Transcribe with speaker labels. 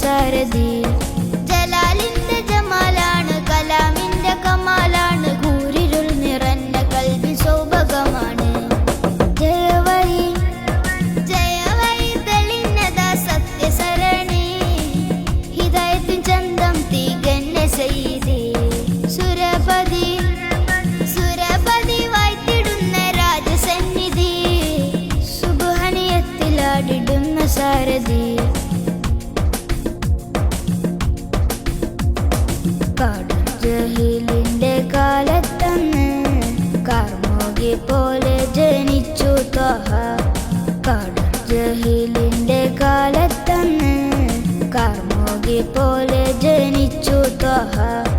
Speaker 1: സാരഥി. ജലാലിന്റെ ജമാലാണ്, കലാമിന്റെ കമാലാണ്, കൂരിരുൾ നിറഞ്ഞ കൽബി സൗഭഗമാണ്. ജയവഴി ജയവഴി തെളിഞ്ഞതാ സത്യസരണി, ഹിദായത്തിൻ ചന്തം തികഞ്ഞ സയ്യിദി. സുരപതി സുരപതി വായ്ത്തിടുന്ന രാജസന്നിധി, സുബ്ഹാനിയത്തിലാടിടുന്ന സാരഥി. ജഹീലിന്റെ കാലത്തന്ന് കാർമോഗി പോലെ ജനിച്ചു ത്വഹ. ജഹീലിന്റെ കാലത്തന്ന് കാർമോഗി പോലെ ജനിച്ചു ത്വഹ.